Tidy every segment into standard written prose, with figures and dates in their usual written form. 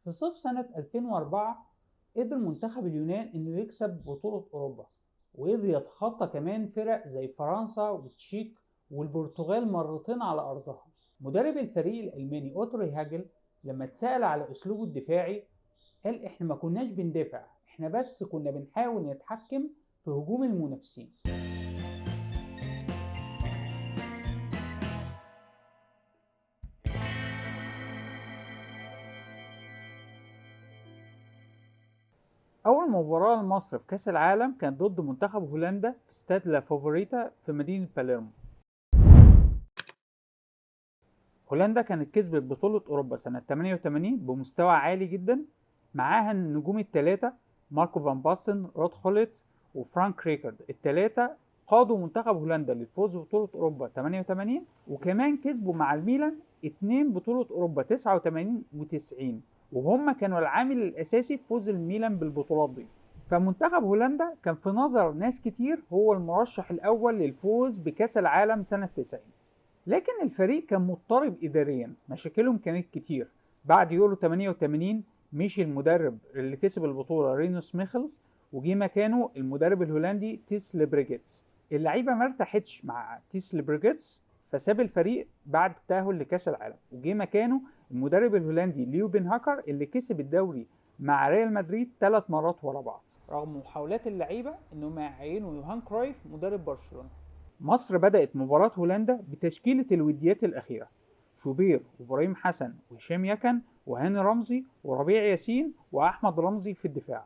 في صيف سنة 2004 قدر منتخب اليونان إنه يكسب بطولة أوروبا، وقدر يتخطى كمان فرق زي فرنسا والتشيك والبرتغال مرتين على أرضها. مدرب الفريق الألماني أوتو ريهاجل لما اتسأل على أسلوبه الدفاعي قال إحنا ما كناش بندافع، إحنا بس كنا بنحاول نتحكم في هجوم المنافسين. أول مباراة لمصر في كأس العالم كانت ضد منتخب هولندا في استاد لا فافوريتا في مدينة باليرمو. هولندا كانت كسبت بطولة أوروبا سنة 88 بمستوى عالي جدا، معاها النجوم الثلاثة ماركو فان باستن، رود خوليت، وفرانك ريكارد. الثلاثة قادوا منتخب هولندا للفوز ببطولة أوروبا 88، وكمان كسبوا مع الميلان 2 بطولة أوروبا 89 و90، وهم كانوا العامل الأساسي في فوز الميلان بالبطولات دي. فمنتخب هولندا كان في نظر ناس كتير هو المرشح الأول للفوز بكأس العالم سنة 90. لكن الفريق كان مضطرب إداريا، مشاكلهم كانت كتير. بعد يورو 88 مشي المدرب اللي كسب البطولة رينوس ميخلز، وجي مكانه المدرب الهولندي تيس ليبريجيتس. اللعيبة ما ارتاحتش مع تيس ليبريجيتس فساب الفريق بعد التأهل لكأس العالم، وجي مكانه المدرب الهولندي ليو بن هاكر اللي كسب الدوري مع ريال مدريد 3 مرات ورا بعض، رغم محاولات اللعيبة انهم يعينوا يوهان كرويف مدرب برشلونة. مصر بدأت مباراة هولندا بتشكيلة الوديات الأخيرة: شوبير وإبراهيم حسن وهشام يكن وهاني رمزي وربيع ياسين وأحمد رمزي في الدفاع،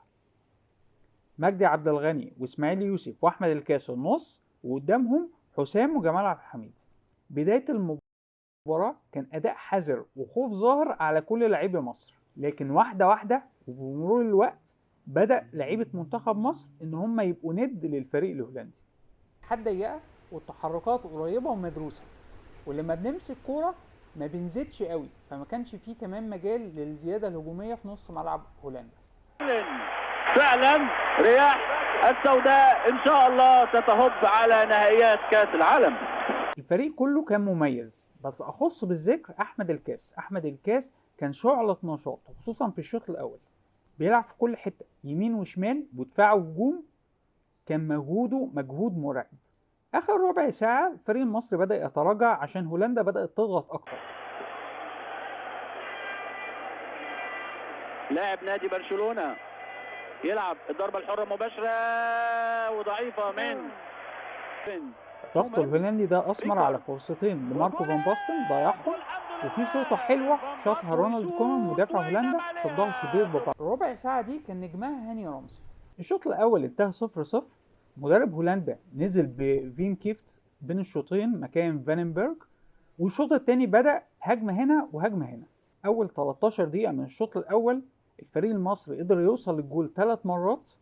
مجدي عبد الغني وإسماعيل يوسف وأحمد الكاس في النص، وقدامهم حسام وجمال عبد الحميد. بداية المباراة كان أداء حذر وخوف ظاهر على كل لاعبي مصر، لكن واحدة واحدة وبمرور الوقت بدأ لعيبة منتخب مصر إن هم يبقوا ند للفريق الهولندي. حد ضيقة والتحركات قريبة ومدروسة، ولما بنمسك كورة ما بنزيدش قوي، فما كانش فيه كمان مجال للزيادة الهجومية في نص ملعب هولندا. فعلا رياح السوداء ان شاء الله تتهب على نهائيات كاس العالم. الفريق كله كان مميز، بس اخص بالذكر احمد الكاس كان شعلة نشاط، خصوصا في الشوط الاول. بيلعب في كل حتة يمين وشمال ودفاع وهجوم، كان مجهوده مجهود مرعب. اخر ربع ساعة الفريق المصري بدأ يتراجع عشان هولندا بدأت تضغط اكتر. لاعب نادي برشلونة يلعب الضربة الحرة مباشرة وضعيفة من الضغط الهولندي ده اثمر على فرصتين لماركو فان باستن ضيعهم، وفي شوطة حلوة شاطها رونالد كومان مدافع هولندا صدها شوبير ببعض. الربع ساعة دي كان نجمها هاني رمزي. الشوط الاول انتهى 0-0. مدرب هولندا نزل بفين كيفت بين الشوطين مكان فاننبرغ، والشوط الثاني بدأ هجمة هنا وهجمة هنا. اول 13 دقيقة من الشوط الاول الفريق المصري قدر يوصل للجول 3 مرات.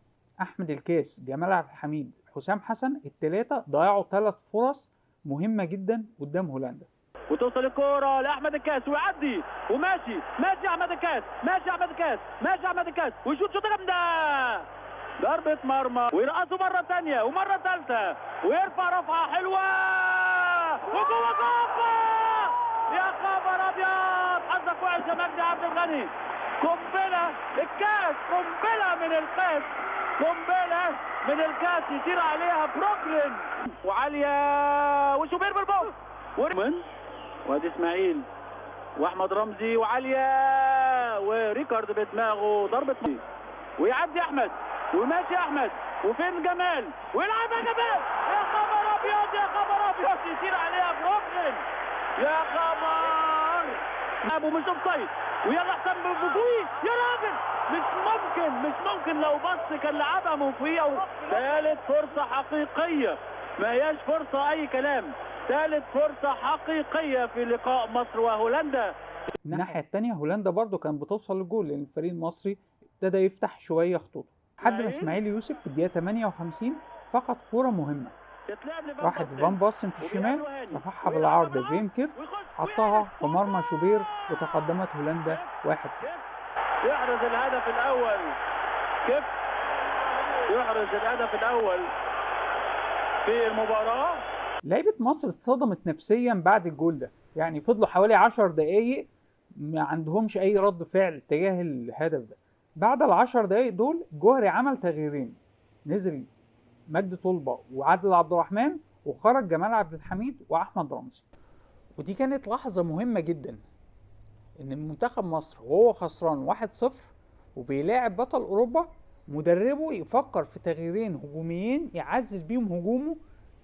احمد الكاس، جمال عبد الحميد، حسام حسن، الثلاثة ضيعوا 3 فرص مهمة جدا قدام هولندا. وتوصل الكرة لأحمد الكاس ويعدي وماشي أحمد الكاس، أحمد الكاس ويشوط شوطة جامدة، ضربة مرمى، ويرقصوا مرة ثانية ومرة ثالثة ويرفع رفعة حلوة وجوه جوه. يا خبر أبيض، حظك وحش يا مجدي عبد الغني. قنبلة الكاس، قنبلة من الكاس، قنبلة من الكاس يطير عليها بروكلين وعالية وشوبير بالبوكس وادي اسماعيل واحمد رمزي وعالية وريكارد بدماغه ضربة ويعدي احمد وماشي احمد وفين جمال ويلعب جمال. يا خبر ابيض، يا خبر ابيض، يطير عليها بروكلين. يا خبر ابو مش اوفسايد، ويلا حسام بوفوي يا راجل. مش ممكن لو بص كان لعبها موفيه. ثالث فرصه حقيقيه، ما هياش فرصه اي كلام، ثالث فرصه حقيقيه في لقاء مصر وهولندا. الناحيه الثانيه هولندا برضو كانت بتوصل للجول، لان الفريق المصري ابتدى يفتح شويه خطوطه لحد ما اسماعيل يوسف في الدقيقه 58 فقد كوره مهمه، راحت فان باستن في الشمال رفعها بالعرض فين كيف حطها في مرمى شوبير وتقدمت هولندا 1-0. يحرز الهدف الاول كيف يحرز الهدف الاول في المباراه. لعيبه مصر اتصدمت نفسيا بعد الجول ده، يعني فضلوا حوالي 10 دقايق ما عندهمش اي رد فعل تجاه الهدف ده. بعد ال10 دقايق دول الجوهري عمل تغييرين، نزل مجدي طلبة وعادل عبد الرحمن وخرج جمال عبد الحميد واحمد رمزي. ودي كانت لحظة مهمة جدا، ان منتخب مصر وهو خسران 1-0 وبيلاعب بطل اوروبا، مدربه يفكر في تغييرين هجوميين يعزز بيهم هجومه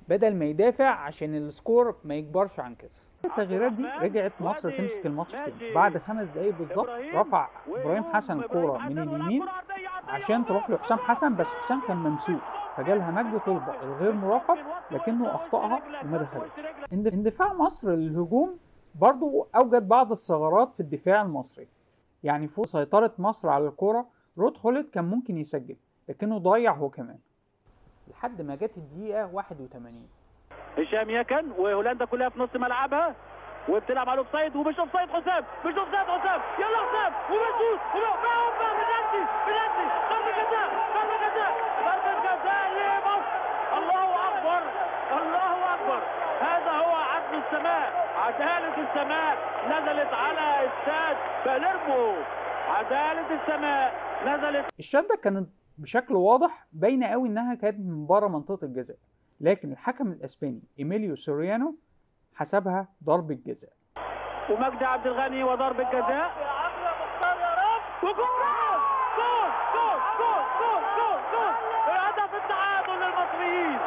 بدل ما يدافع عشان السكور ما يكبرش عن كده. التغييرات دي رجعت مصر تمسك الماتش تاني. بعد 5 دقايق بالظبط رفع ابراهيم حسن الكوره من اليمين عشان تروح لحسام حسن، بس حسام كان ممسوك فجالها مجدي طلبة الغير مراقب لكنه اخطاها وما دخلتش. اندفاع مصر للهجوم برضو اوجد بعض الثغرات في الدفاع المصري، يعني فوق سيطرة مصر على الكرة رود خولت كان ممكن يسجل لكنه ضيع هو كمان لحد ما جت الدقيقة 81. هشام يكن وهولندا كلها في نص ملعبها وبتلعب على الاوفسايد ومش اوفسايد حسام، مش اوفسايد حسام، يلا حسام ومسعود بنالتي ضربة جزاء لمصر. الله اكبر الله اكبر، هذا هو عدل السماء، عدالة السماء نزلت على استاد باليرمو، عدالة السماء نزلت. الشدة كانت بشكل واضح باينة قوي انها كانت من بره منطقة الجزاء، لكن الحكم الاسباني ايميليو سوريانو حسبها ضربة جزاء. ومجدي عبد الغني وضربة جزاء وجول هدف التعادل للمصريين،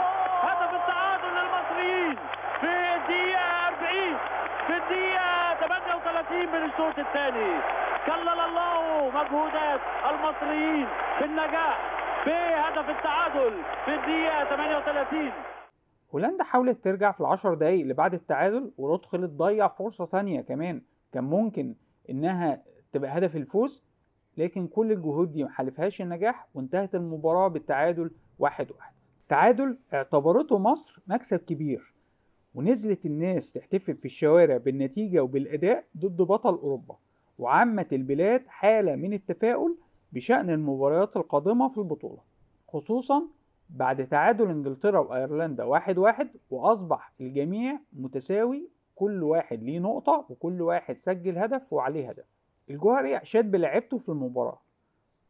هدف التعادل للمصريين في الدقيقة 40، في الدقيقة 38 من الشوط الثاني. كلل الله مجهودات المصريين بالنجاح بهدف التعادل في الدقيقة 38. هولندا حاولت ترجع في ال10 دقايق اللي بعد التعادل، ورود خولت ضيع فرصة ثانية كمان كان ممكن انها تبقى هدف الفوز، لكن كل الجهود دي محالفهاش النجاح وانتهت المباراة بالتعادل 1-1. تعادل اعتبرته مصر مكسب كبير، ونزلت الناس تحتفل في الشوارع بالنتيجة وبالأداء ضد بطل أوروبا، وعمت البلاد حالة من التفاؤل بشأن المباريات القادمة في البطولة، خصوصا بعد تعادل انجلترا وايرلندا 1-1، واصبح الجميع متساوي، كل واحد ليه نقطة وكل واحد سجل هدف وعليه هدف. الجوهري اشاد بلعبته في المباراة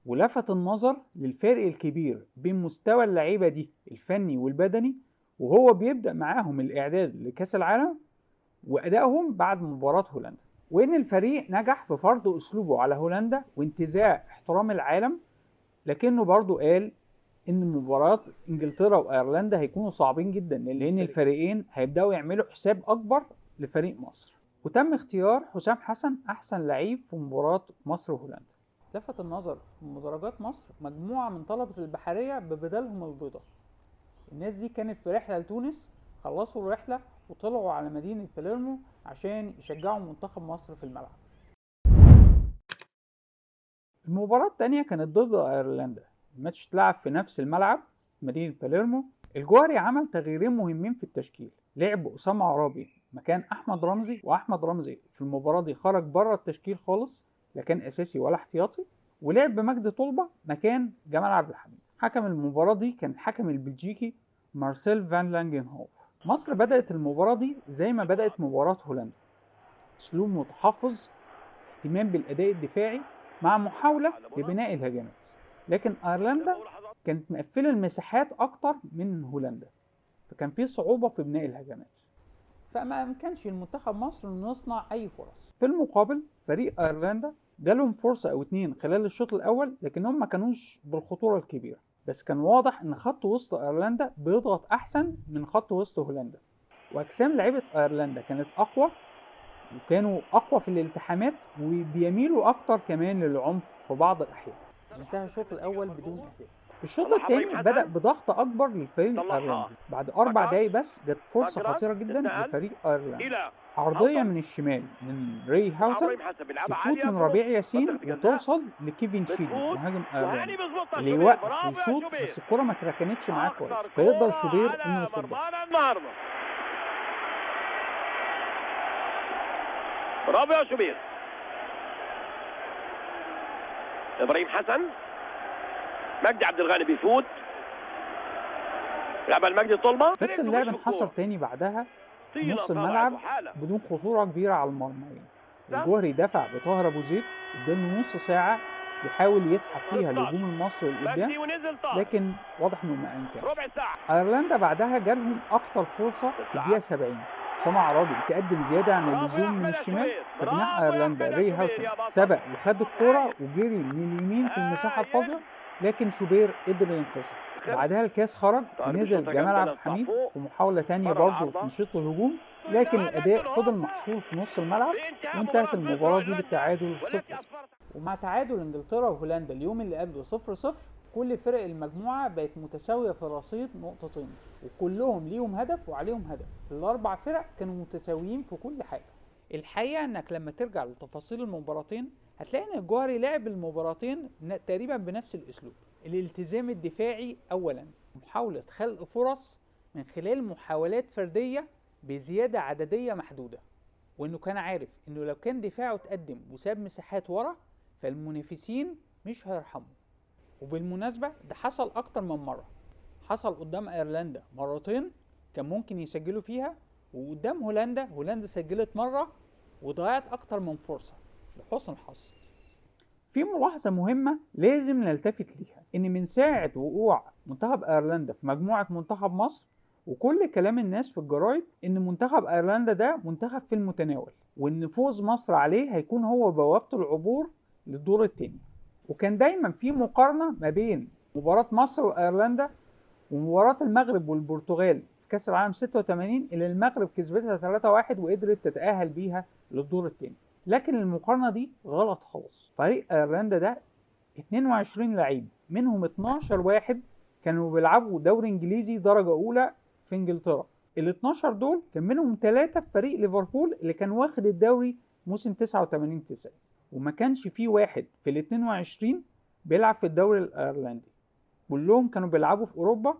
ولفت النظر للفرق الكبير بين مستوى اللعيبة دي الفني والبدني وهو بيبدأ معاهم الاعداد لكأس العالم وادائهم بعد مباراة هولندا، وان الفريق نجح في فرض اسلوبه على هولندا وانتزاع احترام العالم، لكنه برضو قال ان مباريات انجلترا وايرلندا هيكونوا صعبين جدا لان الفريقين هيبداوا يعملوا حساب اكبر لفريق مصر. وتم اختيار حسام حسن احسن لعيب في مباراة مصر وهولندا. لفت النظر في مدرجات مصر مجموعة من طلبة البحرية ببدلهم البيضاء. الناس دي كانت في رحلة لتونس، خلصوا الرحلة وطلعوا على مدينة باليرمو عشان يشجعوا منتخب مصر في الملعب. المباراة الثانية كانت ضد ايرلندا، الماتش اتلعب في نفس الملعب مدينة باليرمو. الجوهري عمل تغييرين مهمين في التشكيل، لعب أسامة عرابي مكان أحمد رمزي، وأحمد رمزي في المباراة دي خرج بره التشكيل خالص، لا كان أساسي ولا احتياطي، ولعب بمجدي طلبة مكان جمال عبد الحميد. حكم المباراة دي كان الحكم البلجيكي مارسيل فان لانجنهوف. مصر بدأت المباراة دي زي ما بدأت مباراة هولندا، أسلوب متحفظ، اهتمام بالأداء الدفاعي مع محاولة لبناء الهجمات، لكن ايرلندا كانت مقفله المساحات اكتر من هولندا، فكان في صعوبه في بناء الهجمات، فما امكنش المنتخب مصر انه يصنع اي فرص. في المقابل فريق ايرلندا جالهم فرصه او اتنين خلال الشوط الاول، لكنهم ما كانوش بالخطوره الكبيره، بس كان واضح ان خط وسط ايرلندا بيضغط احسن من خط وسط هولندا، واجسام لعيبه ايرلندا كانت اقوى وكانوا اقوى في الالتحامات وبيميلوا اكتر كمان للعنف في بعض الاحيان. انتهى الشوط الاول بدون اهداف. الشوط الثاني بدأ بضغط اكبر للفريق الايرلندي، بعد 4 دقايق بس جت فرصة خطيرة جدا لفريق ايرلندا، عرضية من الشمال من ري هاوتر تفوت من ربيع ياسين وتوصل لكيفن شيلي مهاجم ايرلندا اللي يوقف ويشوط، بس الكرة ما تركنتش معاه كويس فيقدر شوبير انه يصدها. برافو يا شوبير. ابراهيم حسن، مجدي عبد الغني بيفوت، لعبها المجدي طلبة، بس اللعب انحصر تاني بعدها في نص الملعب بدون خطورة كبيرة على المرمى. الجوهري دفع بطاهر ابو زيد، اداله نص ساعه يحاول يسحب فيها الهجوم المصري لقدام، لكن واضح انه ما امكنش. ربع ساعة. ايرلندا بعدها جالهم اكتر فرصه في الدقيقه 70. سمع عرابي تقدم زياده عن اللزوم من الشمال، فجناح ايرلندا ري هاوتن سبق وخد الكوره وجري من اليمين في المساحه الفاضيه، لكن شوبير قدر ينقذها. بعدها الكاس خرج ونزل جمال عبد الحميد في محاوله تانية برضه تنشيط الهجوم، لكن الاداء فضل محصور في نص الملعب وانتهت المباراه دي بالتعادل 0-0. ومع تعادل انجلترا وهولندا اليوم اللي قبله 0-0، كل فرق المجموعه بقت متساويه في الرصيد نقطتين، وكلهم ليهم هدف وعليهم هدف. الاربع فرق كانوا متساويين في كل حاجه. الحقيقه انك لما ترجع لتفاصيل المباراتين هتلاقي ان الجوهري لعب المباراتين تقريبا بنفس الاسلوب. الالتزام الدفاعي اولا، محاوله خلق فرص من خلال محاولات فرديه بزياده عدديه محدوده، وانه كان عارف انه لو كان دفاعه اتقدم وساب مساحات ورا فالمنافسين مش هيرحموا. وبالمناسبه ده حصل اكتر من مره، حصل قدام ايرلندا مرتين كان ممكن يسجلوا فيها، وقدام هولندا سجلت مره وضيعت اكتر من فرصه لحسن الحظ. في ملاحظه مهمه لازم نلتفت ليها، ان من ساعه وقوع منتخب ايرلندا في مجموعه منتخب مصر وكل كلام الناس في الجرايد ان منتخب ايرلندا ده منتخب في المتناول، وان فوز مصر عليه هيكون هو بوابه العبور للدور الثاني. وكان دايما في مقارنه ما بين مباراه مصر وايرلندا ومباراه المغرب والبرتغال في كاس العالم 86 اللي المغرب كسبتها 3-1 وقدرت تتاهل بيها للدور الثاني. لكن المقارنه دي غلط خالص. فريق ايرلندا ده 22 لعيب منهم 12 واحد كانوا بيلعبوا دوري انجليزي درجه اولى في انجلترا. ال 12 دول كان منهم 3 في فريق ليفربول اللي كان واخد الدوري موسم 89-90، وما كانش فيه واحد في ال 22 بيلعب في الدوري الايرلندي. كلهم كانوا بيلعبوا في اوروبا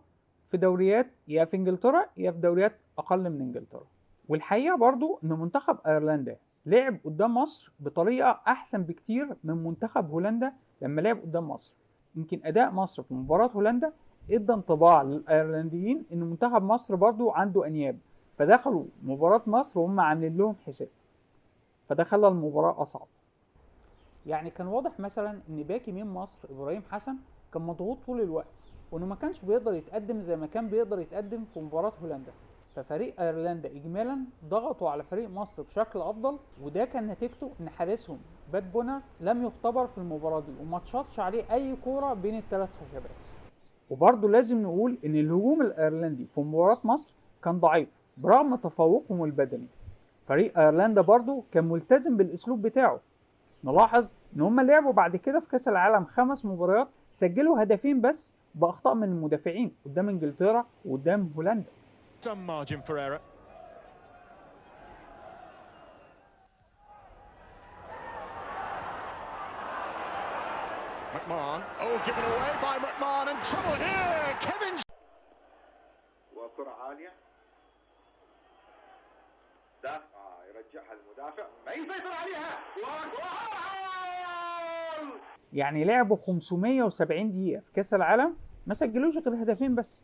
في دوريات يا في انجلترا يا في دوريات اقل من انجلترا. والحقيقه برضو ان منتخب ايرلندا لعب قدام مصر بطريقه احسن بكتير من منتخب هولندا لما لعب قدام مصر. يمكن اداء مصر في مباراه هولندا ادى انطباع للايرلنديين ان منتخب مصر برضو عنده انياب، فدخلوا مباراه مصر وهم عاملين لهم حساب، فده خلى المباراه اصعب. يعني كان واضح مثلا ان باك يمين مصر ابراهيم حسن كان مضغوط طول الوقت، وانه ما كانش بيقدر يتقدم زي ما كان بيقدر يتقدم في مباراه هولندا. ففريق ايرلندا اجمالا ضغطوا على فريق مصر بشكل افضل، وده كان نتيجته ان حارسهم بات بونر لم يختبر في المباراه دي وما تشاطش عليه اي كوره بين الثلاث خشبات. وبرضه لازم نقول ان الهجوم الايرلندي في مباراه مصر كان ضعيف برغم تفوقهم البدني. فريق ايرلندا برضه كان ملتزم بالاسلوب بتاعه. نلاحظ ان هم لعبوا بعد كده في كاس العالم 5 مباريات سجلوا هدفين بس باخطاء من المدافعين قدام انجلترا وقدام هولندا. Some margin for error. McMahon. Oh, given away by McMahon and trouble here. Kevin. وكرة عالية. ده يرجعها المدافع. ما يسيطر عليها. يعني لعبوا 570 دقيقة في كاس العالم ما سجلوش غير هدفين بس.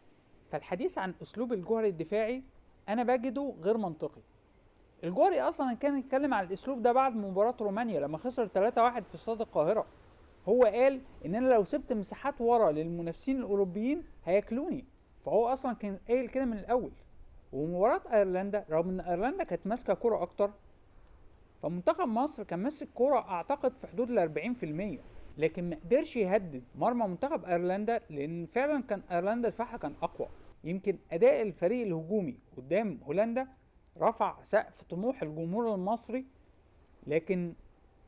فالحديث عن اسلوب الجوهري الدفاعي انا بجده غير منطقي. الجوهري اصلا كان يتكلم عن الاسلوب ده بعد مباراة رومانيا لما خسر 3-1 في استاد القاهرة. هو قال ان انا لو سبت مساحات ورا للمنافسين الاوروبيين هياكلوني، فهو اصلا كان قايل كده من الاول. ومباراة ايرلندا رغم ان ايرلندا كانت ماسكة كرة اكتر، فمنتخب مصر كان ماسك كرة اعتقد في حدود ال 40%، لكن ما قدرش يهدد مرمى منتخب ايرلندا لان فعلا كان ايرلندا دفاعها كان اقوى. يمكن اداء الفريق الهجومي قدام هولندا رفع سقف طموح الجمهور المصري، لكن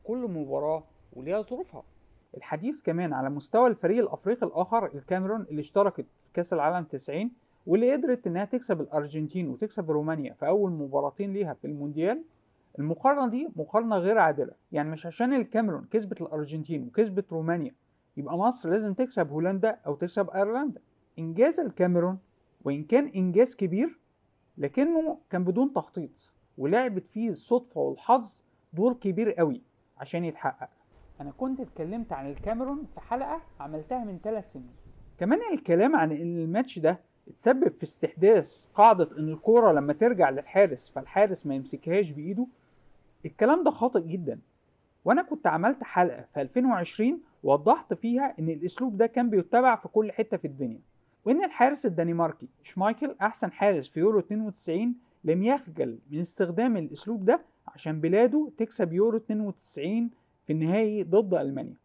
كل مباراة وليها ظروفها. الحديث كمان على مستوى الفريق الافريقي الاخر الكاميرون اللي اشتركت في كاس العالم 90 واللي قدرت انها تكسب الارجنتين وتكسب رومانيا في اول مباراتين ليها في المونديال. المقارنة دي مقارنة غير عادلة، يعني مش عشان الكاميرون كسبت الارجنتين وكسبت رومانيا يبقى مصر لازم تكسب هولندا او تكسب ايرلندا. انجاز الكاميرون وان كان انجاز كبير لكنه كان بدون تخطيط، ولعبت فيه الصدفة والحظ دور كبير قوي عشان يتحقق. انا كنت اتكلمت عن الكاميرون في حلقة عملتها من 3 سنين. كمان الكلام عن ان الماتش ده اتسبب في استحداث قاعدة ان الكورة لما ترجع للحارس فالحارس ما يمسكهاش بايده الكلام ده خاطئ جدا، وانا كنت عملت حلقة في 2020 وضحت فيها ان الاسلوب ده كان بيتبع في كل حتة في الدنيا، وان الحارس الدنماركي شمايكل احسن حارس في يورو 92 لم يخجل من استخدام الاسلوب ده عشان بلاده تكسب يورو 92 في النهائي ضد المانيا.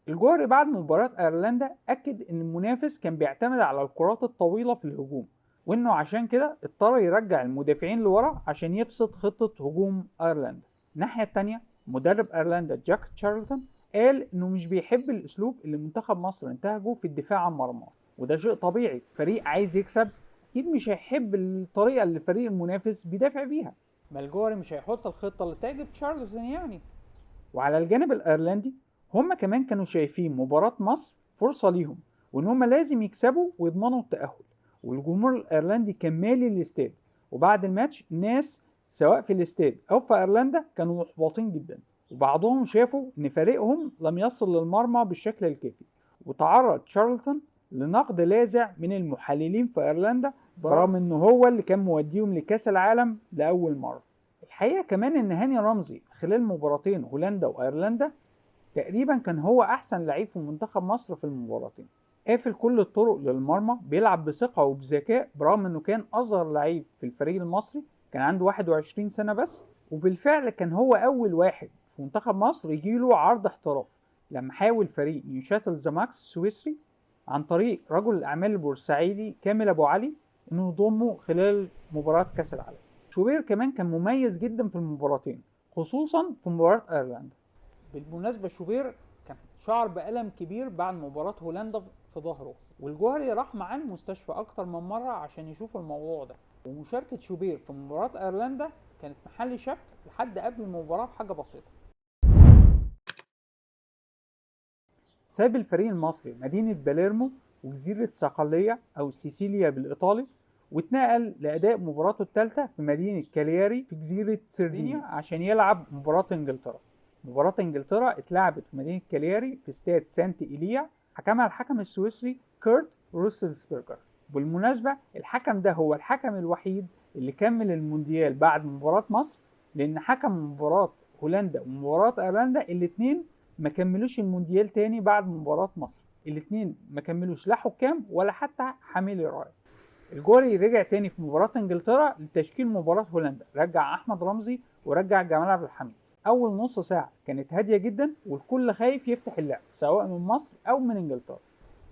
الجوهري بعد مباراة ايرلندا اكد ان المنافس كان بيعتمد على الكرات الطويلة في الهجوم، وانه عشان كده اضطر يرجع المدافعين لورا عشان يفسد خطة هجوم ايرلندا. الناحية التانية مدرب ايرلندا جاك تشارلتون قال انه مش بيحب الاسلوب اللي منتخب مصر انتهجه في الدفاع عن مرماه، وده شيء طبيعي، فريق عايز يكسب اكيد مش هيحب الطريقة اللي الفريق المنافس بيدافع بيها، ما الجوهري مش هيحط الخطة اللي تعجب تشارلتون يعني. وعلى الجانب الايرلندي هما كمان كانوا شايفين مباراة مصر فرصة ليهم، وان هما لازم يكسبوا ويضمنوا التأهل، والجمهور الايرلندي كان مالي الاستاد، وبعد الماتش الناس سواء في الاستاد او في ايرلندا كانوا محبطين جدا، وبعضهم شافوا ان فريقهم لم يصل للمرمى بالشكل الكافي، وتعرض تشارلتون لنقد لاذع من المحللين في ايرلندا برغم انه هو اللي كان موديهم لكاس العالم لاول مره. الحقيقه كمان ان هاني رمزي خلال مباراتين هولندا وايرلندا تقريبا كان هو احسن لعيب في منتخب مصر في المباراتين، قافل كل الطرق للمرمى، بيلعب بثقه وبذكاء برغم انه كان اصغر لعيب في الفريق المصري، كان عنده 21 سنه بس، وبالفعل كان هو اول واحد في منتخب مصر يجيله عرض احتراف لما حاول فريق نيوشاتل زماكس السويسري عن طريق رجل الاعمال البورسعيدي كامل ابو علي انه يضمه خلال مباراه كاس العالم. شوبير كمان كان مميز جدا في المباراتين، خصوصا في مباراه ايرلندا. بالمناسبه شوبير كان شعر بألم كبير بعد مباراه هولندا في ظهره، والجوهري راح معاه المستشفى اكتر من مره عشان يشوف الموضوع ده، ومشاركه شوبير في مباراه ايرلندا كانت محل شك لحد قبل المباراه بحاجه بسيطه. ساب الفريق المصري مدينه باليرمو وجزيره صقليه او سيسيليا بالايطالي، واتنقل لأداء مباراته الثالثة في مدينة كالياري في جزيرة سردينيا عشان يلعب مباراة انجلترا. مباراة انجلترا اتلعبت في مدينة كالياري في استاد سانت إيليا، حكمها الحكم السويسري كيرت روسلسبرجر. بالمناسبة الحكم ده هو الحكم الوحيد اللي كمل المونديال بعد مباراة مصر، لأن حكم مباراة هولندا ومباراة ايرلندا الاتنين ما كملوش المونديال تاني بعد مباراة مصر، الاتنين ما كملوش لا حكام ولا حتى حاملي راية. الجوهري رجع تاني في مباراة انجلترا لتشكيل مباراة هولندا، رجع احمد رمزي ورجع جمال عبد الحميد. اول نص ساعة كانت هادية جدا والكل خايف يفتح اللعب سواء من مصر او من انجلترا،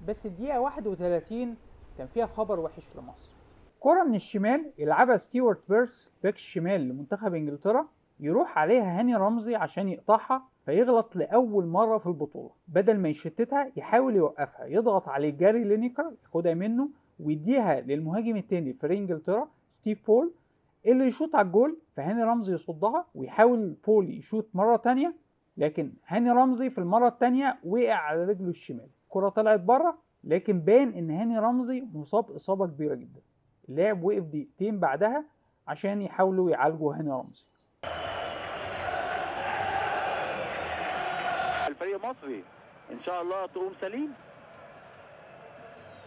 بس الدقيقة 31 كان فيها خبر وحش لمصر. كرة من الشمال يلعبها ستيوارت بيرس باك الشمال لمنتخب انجلترا، يروح عليها هاني رمزي عشان يقطعها فيغلط لأول مرة في البطولة، بدل ما يشتتها يحاول يوقفها، يضغط عليه جاري لينيكر ياخدها منه ويديها للمهاجم التاني في انجلترا ستيف بول اللي يشوط على الجول، فهاني رمزي يصدها ويحاول بول يشوط مرة تانية، لكن هاني رمزي في المرة التانية وقع على رجله الشمال، الكرة طلعت بره، لكن بان ان هاني رمزي مصاب إصابة كبيرة جدا. اللاعب وقف دقيقتين بعدها عشان يحاولوا يعالجوا هاني رمزي. الفريق المصري ان شاء الله تقوم سليم.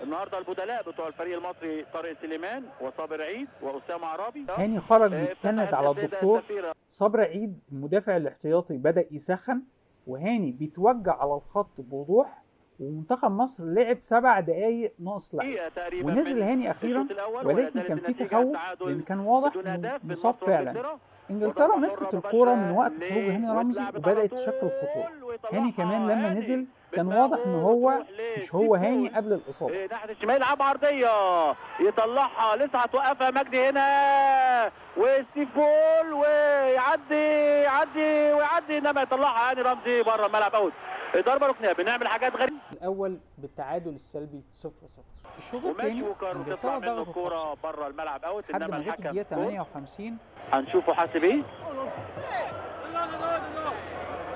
النهارده البدلاء بتوع الفريق المصري طارق سليمان وصابر عيد واسامه عرابي. هاني خرج بيتسند على الدكتور. صابر عيد المدافع الاحتياطي بدأ يسخن، وهاني بيتوجع على الخط بوضوح، ومنتخب مصر لعب 7 دقايق ناقص لعب ونزل هاني اخيرا، ولكن كان في تخوف لان كان واضح انه مصاب فعلا. انجلترا مسكت الكوره من وقت خروج هاني رمزي وبدات تشكل خطوره. هاني كمان لما نزل كان واضح ان هو مش هو هاني قبل الاصابه. ناحيه الشمال يلعب عرضيه يطلعها لسه هتوقفها مجدي هنا وستيف بول ويعدي انما يطلعها هاني رمزي بره الملعب اوت. ضربه ركنيه. بنعمل حاجات غريبه. الاول بالتعادل السلبي 0-0. الشوط الثاني انجلترا ضغطت الكوره بره الملعب اوت، انما الحكم الدقيقه 58 هنشوفه حاسب ايه.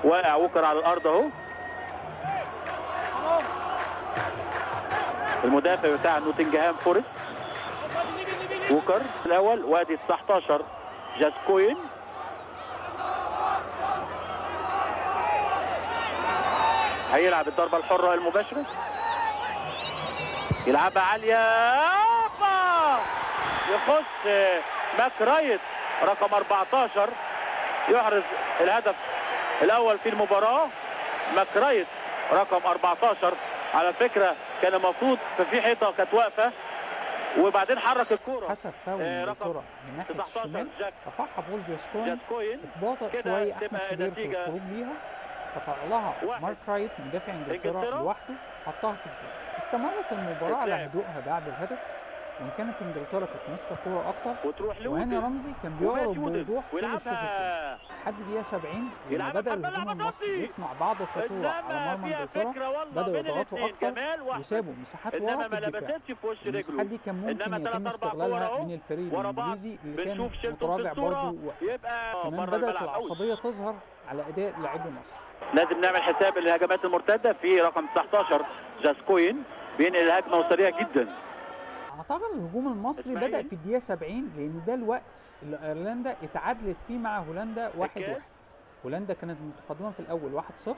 واقع ووكر على الارض اهو، المدافع بتاع نوتنجهام فورست ووكر الاول، وادي 19 جاسكوين هيلعب الضربه الحره المباشره، يلعبها عاليه يخش ماك رايت رقم 14 يحرز الهدف الاول في المباراه. ماكرايت رقم 14 على فكره كان المفروض في حيطه كانت واقفه وبعدين حرك الكوره. حسب فاول انجلترا من ناحيه الشمال رفعها بول جاسكوين، اتباطأ شويه احمد شوبير في الخروج ليها، فطلع لها مارك رايت مدافع انجلترا لوحده حطها في الجول. استمرت المباراه على هدوءها بعد الهدف، وان كانت انجلترا كانت ماسكه الكوره اكتر، وهاني رمزي كان بيعرض بوضوح طول الشوط الثاني لحد دقيقه 70 لما بدا الهجوم المصري يصنع بعض الخطوره على مرمى انجلترا. بداوا يضغطوا اكتر وسابوا مساحات ورا في الدفاع. المساحات دي كان ممكن يتم استغلالها من الفريق الانجليزي اللي كان متراجع برضه. كمان بدات العصبيه تظهر على اداء لاعبي مصر. لازم نعمل حساب للهجمات المرتده في رقم 19 جاسكوين بينقل الهجمه وسريع جدا. اعتقد الهجوم المصري بدأ في الدقيقة 70 لأن ده الوقت اللي ايرلندا اتعادلت فيه مع هولندا 1-1. هولندا كانت متقدمة في الأول 1-0،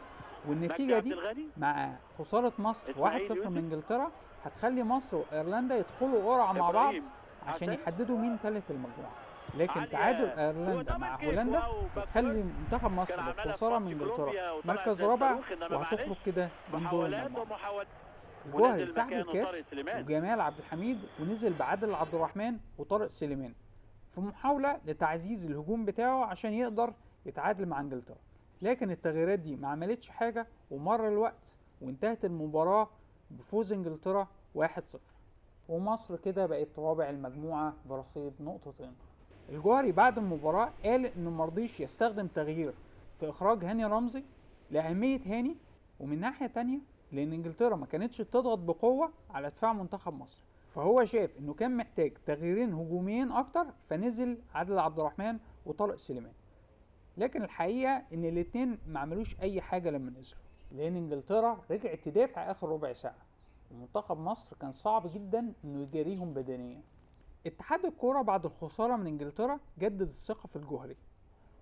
والنتيجة دي مع خسارة مصر 1-0 من انجلترا هتخلي مصر وايرلندا يدخلوا قرعة مع بعض عشان يحددوا مين ثالث المجموعة. لكن تعادل ايرلندا مع هولندا هتخلي منتخب مصر بالخسارة من انجلترا مركز رابع، وهتخرج كده من دور المجموعة. الجوهري سحب الكاس وجمال عبد الحميد ونزل بعادل عبد الرحمن وطارق سليمان في محاولة لتعزيز الهجوم بتاعه عشان يقدر يتعادل مع انجلترا، لكن التغييرات دي ما عملتش حاجة ومر الوقت وانتهت المباراة بفوز انجلترا 1-0، ومصر كده بقت رابع المجموعة برصيد نقطتين. الجوهري بعد المباراة قال انه مرضيش يستخدم تغيير في اخراج هاني رمزي لأهمية هاني، ومن ناحية تانية لان انجلترا ما كانتش بتضغط بقوه على دفاع منتخب مصر، فهو شاف انه كان محتاج تغييرين هجوميين اكتر، فنزل عادل عبد الرحمن وطارق سليمان. لكن الحقيقه ان الاثنين ما عملوش اي حاجه لما نزلوا، لان انجلترا رجعت تدافع اخر ربع ساعه، ومنتخب مصر كان صعب جدا انه يجاريهم بدنيا. اتحاد الكوره بعد الخساره من انجلترا جدد الثقه في الجوهري،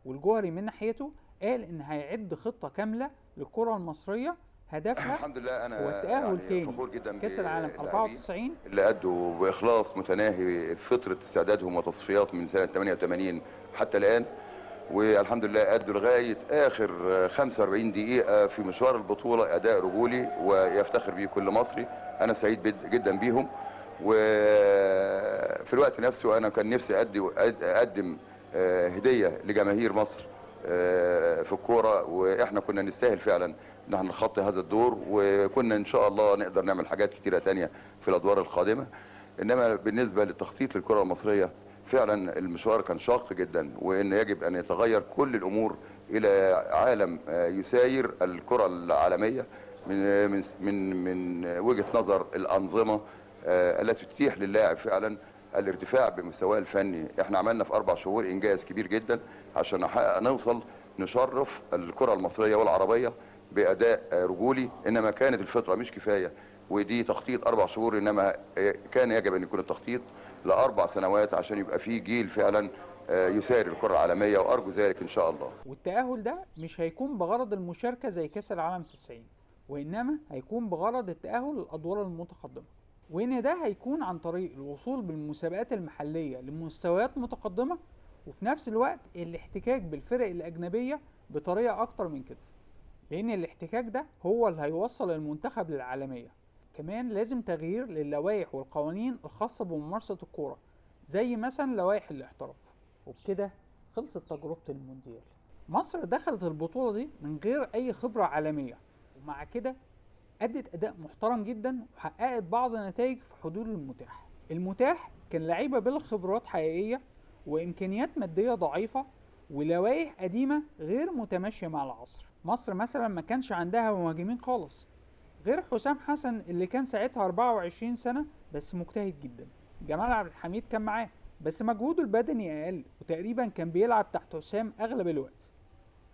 والجوهري من ناحيته قال ان هيعد خطه كامله للكره المصريه هدفها الحمد لله انا هو التأهل تاني فخور جدا كأس العالم 94 اللي أدوا بإخلاص متناهي فترة استعدادهم وتصفيات من سنة 88 حتى الآن، والحمد لله أدوا لغاية آخر 45 دقيقة في مشوار البطولة أداء رجولي ويفتخر به كل مصري. أنا سعيد جدا بيهم، وفي الوقت نفسه أنا كان نفسي أقدم هدية لجماهير مصر في الكورة، وإحنا كنا نستاهل فعلا نحن نخطي هذا الدور، وكنا ان شاء الله نقدر نعمل حاجات كتيره تانية في الادوار القادمه. انما بالنسبه للتخطيط للكره المصريه فعلا المشوار كان شاق جدا، وان يجب ان يتغير كل الامور الى عالم يساير الكره العالميه من وجهه نظر الانظمه التي تتيح للاعب فعلا الارتفاع بمستواه الفني. احنا عملنا في 4 شهور انجاز كبير جدا عشان نوصل نشرف الكره المصريه والعربيه بأداء رجولي، إنما كانت الفترة مش كفاية، ودي تخطيط 4 شهور، إنما كان يجب أن يكون التخطيط ل4 سنوات عشان يبقى فيه جيل فعلا يساري الكرة العالمية، وأرجو ذلك إن شاء الله. والتأهل ده مش هيكون بغرض المشاركة زي كأس العالم 90، وإنما هيكون بغرض التأهل للأدوار المتقدمة، وإن ده هيكون عن طريق الوصول بالمسابقات المحلية لمستويات متقدمة، وفي نفس الوقت الاحتكاك بالفرق الأجنبية بطريقة أكتر من كده، لأن الاحتكاك ده هو اللي هيوصل المنتخب للعالمية. كمان لازم تغيير للوائح والقوانين الخاصة بممارسة الكورة، زي مثلا لوائح الاحتراف. وبكده خلصت تجربة المونديال. مصر دخلت البطولة دي من غير أي خبرة عالمية، ومع كده أدت أداء محترم جدا وحققت بعض النتائج في حدود المتاح كان لعيبة بلا خبرات حقيقية وإمكانيات مادية ضعيفة ولوائح قديمة غير متماشية مع العصر. مصر مثلا ما كانش عندها مهاجمين خالص غير حسام حسن اللي كان ساعتها 24 سنة بس مجتهد جدا. جمال عبد الحميد كان معاه بس مجهوده البدني أقل، وتقريبا كان بيلعب تحت حسام أغلب الوقت.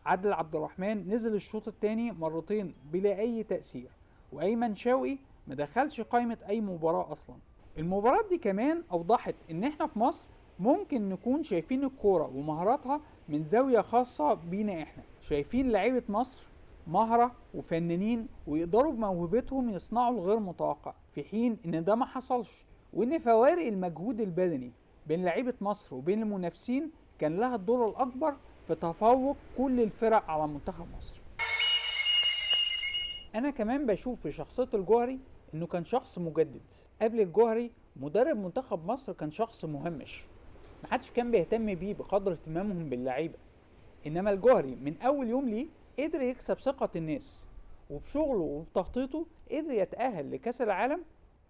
عادل عبد الرحمن نزل الشوط الثاني مرتين بلا أي تأثير، وأيمن شوقي ما دخلش قائمة أي مباراة أصلا. المباراة دي كمان أوضحت إن إحنا في مصر ممكن نكون شايفين الكورة ومهاراتها من زاوية خاصة بينا، إحنا شايفين لعيبة مصر مهرة وفنانين ويقدروا بموهبتهم يصنعوا الغير متوقع، في حين إن ده ما حصلش، وإن فوارق المجهود البدني بين لعيبة مصر وبين المنافسين كان لها الدور الأكبر في تفوق كل الفرق على منتخب مصر. انا كمان بشوف في شخصية الجوهري انه كان شخص مجدد. قبل الجوهري مدرب منتخب مصر كان شخص مهمش، محدش كان بيهتم بيه بقدر اهتمامهم باللعيبة. انما الجوهري من اول يوم ليه قدر يكسب ثقة الناس، وبشغله وبتخطيطه قدر يتأهل لكأس العالم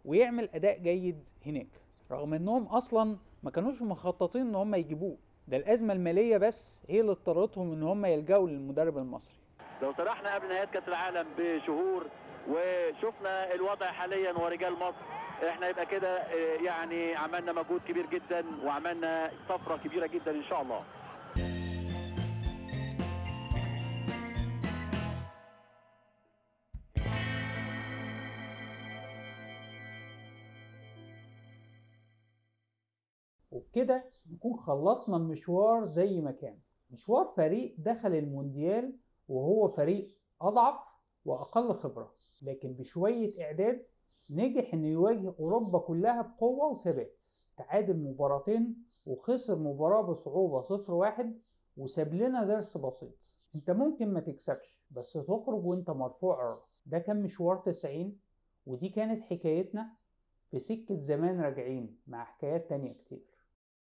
ويعمل اداء جيد هناك، رغم انهم اصلا ما كانوش مخططين ان هم يجيبوه. ده الازمة المالية بس هي اللي اضطرتهم ان هم يلجأوا للمدرب المصري. لو سرحنا قبل نهاية كأس العالم بشهور وشفنا الوضع حاليا ورجال مصر، احنا يبقى كده يعني عملنا مجهود كبير جدا وعملنا طفرة كبيرة جدا ان شاء الله. وبكده نكون خلصنا المشوار زي ما كان، مشوار فريق دخل المونديال وهو فريق أضعف وأقل خبرة، لكن بشوية إعداد نجح إنه يواجه أوروبا كلها بقوة وثبات. تعادل مباراتين وخسر مباراة بصعوبة 0-1 وساب لنا درس بسيط: انت ممكن ما تكسبش بس تخرج وانت مرفوع الراس. ده كان مشوار 90، ودي كانت حكايتنا في سكة زمان راجعين مع حكايات تانية كتير.